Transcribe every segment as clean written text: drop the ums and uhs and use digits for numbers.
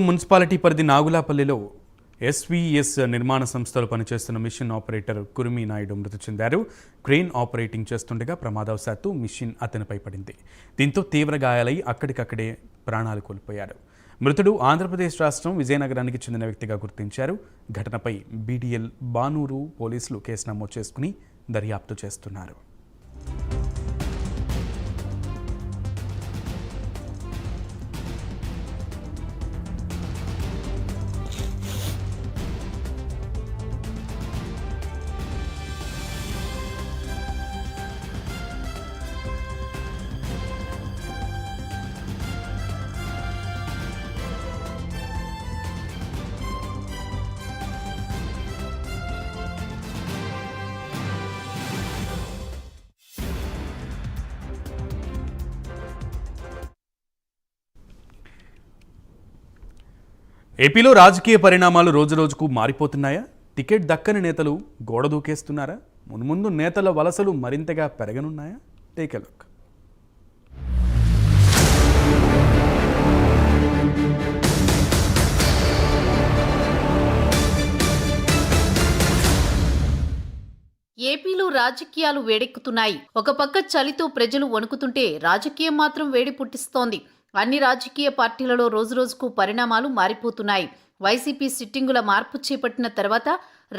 Municipality పరిధి నాగులాపల్లిలో SVS నిర్మాణ సంస్థలో పనిచేస్తున్న మిషన్ ఆపరేటర్ కురిమి నాయుడు మృతి చెందారు. క్రేన్ ఆపరేటింగ్ చేస్తుండగా ప్రమాదవశాత్తు మిషన్ అతనిపై పడింది. దీంతో తీవ్ర గాయాలై అక్కడికక్కడే ప్రాణాలు కోల్పోయారు. మృతుడు ఆంధ్రప్రదేశ్ రాష్ట్రం విజయనగరానికి చెందిన వ్యక్తిగా గుర్తించారు. ఘటనపై బీడీఎల్ బానూరు పోలీసులు కేసు నమోదు చేసుకుని దర్యాప్తు చేస్తున్నారు. ఏపీలో రాజకీయ పరిణామాలు రోజురోజుకు మారిపోతున్నాయా? టికెట్ దక్కని నేతలు గోడ దూకేస్తున్నారా? మున్ముందు నేతల వలసలు మరింతగా పెరగనున్నాయా? Take a look. ఏపీలో రాజకీయాలు వేడెక్కుతున్నాయి. ఒక పక్క చలితో ప్రజలు వణుకుతుంటే రాజకీయం మాత్రం వేడి పుట్టిస్తోంది. అన్ని రాజకీయ పార్టీలలో రోజురోజుకు పరిణామాలు మారిపోతున్నాయి. వైసీపీ సిట్టింగుల మార్పు చేపట్టిన తర్వాత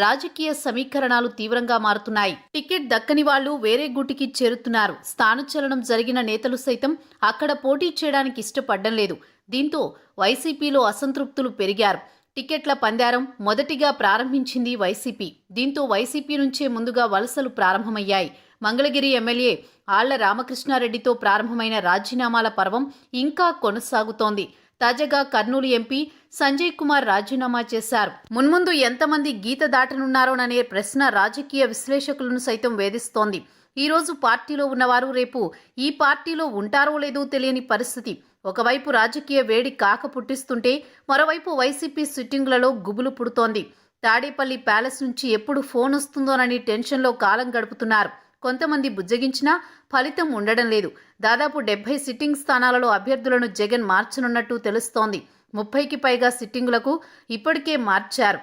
రాజకీయ సమీకరణాలు తీవ్రంగా మారుతున్నాయి. టికెట్ దక్కని వాళ్లు వేరే గూటికి చేరుతున్నారు. స్థానచలనం జరిగిన నేతలు సైతం అక్కడ పోటీ చేయడానికి ఇష్టపడడం లేదు. దీంతో వైసీపీలో అసంతృప్తులు పెరిగారు. టికెట్ల పందారం మొదటిగా ప్రారంభించింది వైసీపీ. దీంతో వైసీపీ నుంచే ముందుగా వలసలు ప్రారంభమయ్యాయి. మంగళగిరి ఎమ్మెల్యే ఆళ్ల రామకృష్ణారెడ్డితో ప్రారంభమైన రాజీనామాల పర్వం ఇంకా కొనసాగుతోంది. తాజాగా కర్నూలు ఎంపీ సంజయ్ కుమార్ రాజీనామా చేశారు. మున్ముందు ఎంతమంది గీత దాటనున్నారోననే ప్రశ్న రాజకీయ విశ్లేషకులను సైతం వేధిస్తోంది. ఈ రోజు పార్టీలో ఉన్నవారు రేపు ఈ పార్టీలో ఉంటారో లేదో తెలియని పరిస్థితి. ఒకవైపు రాజకీయ వేడి కాక పుట్టిస్తుంటే మరోవైపు వైసీపీ సిట్టింగులలో గుబులు పుడుతోంది. తాడేపల్లి ప్యాలెస్ నుంచి ఎప్పుడు ఫోన్ వస్తుందోనని టెన్షన్లో కాలం గడుపుతున్నారు. కొంతమంది బుజ్జగించినా ఫలితం ఉండడం లేదు. దాదాపు 70 సిట్టింగ్ స్థానాలలో అభ్యర్థులను జగన్ మార్చనున్నట్టు తెలుస్తోంది. 30కి పైగా సిట్టింగులకు ఇప్పటికే మార్చారు.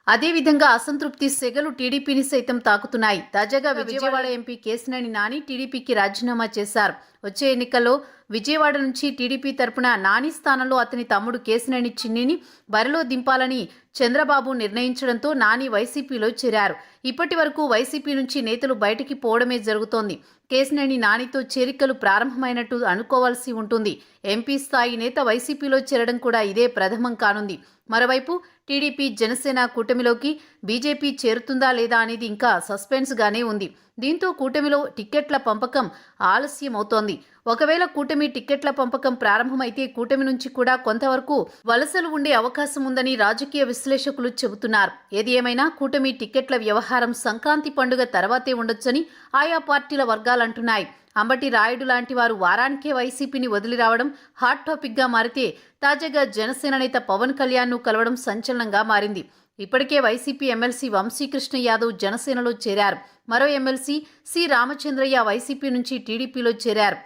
అదేవిధంగా అసంతృప్తి సెగలు టీడీపీని సైతం తాకుతున్నాయి. తాజాగా విజయవాడ ఎంపీ కేశినేని నాని టీడీపీకి రాజీనామా చేశారు. వచ్చే ఎన్నికల్లో విజయవాడ నుంచి టీడీపీ తరపున నాని స్థానంలో అతని తమ్ముడు కేశినేని చిన్నిని బరిలో దింపాలని చంద్రబాబు నిర్ణయించడంతో నాని వైసీపీలో చేరారు. ఇప్పటి వరకు వైసీపీ నుంచి నేతలు బయటికి పోవడమే జరుగుతోంది. కేశినేని నానితో చేరికలు ప్రారంభమైనట్టు అనుకోవాల్సి ఉంటుంది. ఎంపీ స్థాయి నేత వైసీపీలో చేరడం కూడా ఇదే ప్రథమం కానుంది. మరోవైపు టీడీపీ జనసేన కూటమిలోకి బీజేపీ చేరుతుందా లేదా అనేది ఇంకా సస్పెన్స్గానే ఉంది. దీంతో కూటమిలో టిక్కెట్ల పంపకం ఆలస్యమవుతోంది. ఒకవేళ కూటమి టిక్కెట్ల పంపకం ప్రారంభమైతే కూటమి నుంచి కూడా కొంతవరకు వలసలు ఉండే అవకాశం ఉందని రాజకీయ విశ్లేషకులు చెబుతున్నారు. ఏది ఏమైనా కూటమి టిక్కెట్ల వ్యవహారం సంక్రాంతి పండుగ తర్వాతే ఉండొచ్చని ఆయా పార్టీల వర్గాలంటున్నాయి. అంబటి రాయుడు లాంటి వారు వారానికే వైసీపీని వదిలి రావడం హాట్ టాపిక్గా మారితే తాజాగా జనసేన నేత పవన్ కళ్యాణ్ను కలవడం సంచలనంగా మారింది. ఇప్పటికే వైసీపీ ఎమ్మెల్సీ వంశీకృష్ణ యాదవ్ జనసేనలో చేరారు. మరో ఎమ్మెల్సీ సి రామచంద్రయ్య వైసీపీ నుంచి టీడీపీలో చేరారు.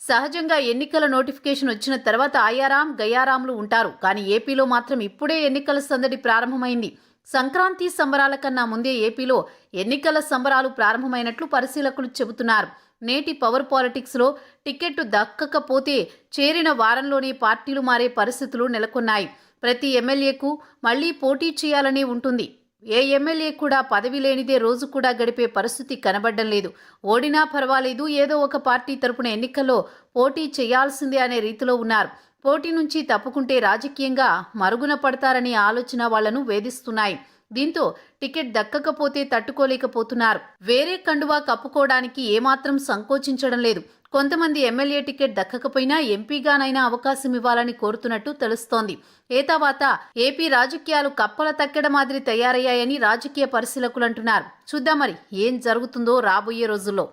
సహజంగా ఎన్నికల నోటిఫికేషన్ వచ్చిన తర్వాత ఆయారాం గయారాంలు ఉంటారు. కానీ ఏపీలో మాత్రం ఇప్పుడే ఎన్నికల సందడి ప్రారంభమైంది. సంక్రాంతి సంబరాల కన్నా ముందే ఏపీలో ఎన్నికల సంబరాలు ప్రారంభమైనట్లు పరిశీలకులు చెబుతున్నారు. నేటి పవర్ పాలిటిక్స్లో టికెట్ దక్కకపోతే చేరిన వారంలోనే పార్టీలు మారే పరిస్థితులు నెలకొన్నాయి. ప్రతి ఎమ్మెల్యేకు మళ్లీ పోటీ చేయాలనే ఉంటుంది. ఏ ఎమ్మెల్యే కూడా పదవి లేనిదే రోజు కూడా గడిపే పరిస్థితి కనబడడం లేదు. ఓడినా పర్వాలేదు, ఏదో ఒక పార్టీ తరపున ఎన్నికల్లో పోటీ చేయాల్సిందే అనే రీతిలో ఉన్నారు. పోటీ నుంచి తప్పుకుంటే రాజకీయంగా మరుగున పడతారనే ఆలోచన వాళ్లను వేధిస్తున్నాయి. దీంతో టికెట్ దక్కకపోతే తట్టుకోలేకపోతున్నారు. వేరే కండువా కప్పుకోవడానికి ఏమాత్రం సంకోచించడం లేదు. కొంతమంది ఎమ్మెల్యే టికెట్ దక్కకపోయినా ఎంపీగానైనా అవకాశం ఇవ్వాలని కోరుతున్నట్టు తెలుస్తోంది. ఏతావాత ఏపీ రాజకీయాలు కప్పల తక్కెడ మాదిరి తయారయ్యాయని రాజకీయ పరిశీలకులు అంటున్నారు. చూద్దాం మరి ఏం జరుగుతుందో రాబోయే రోజుల్లో.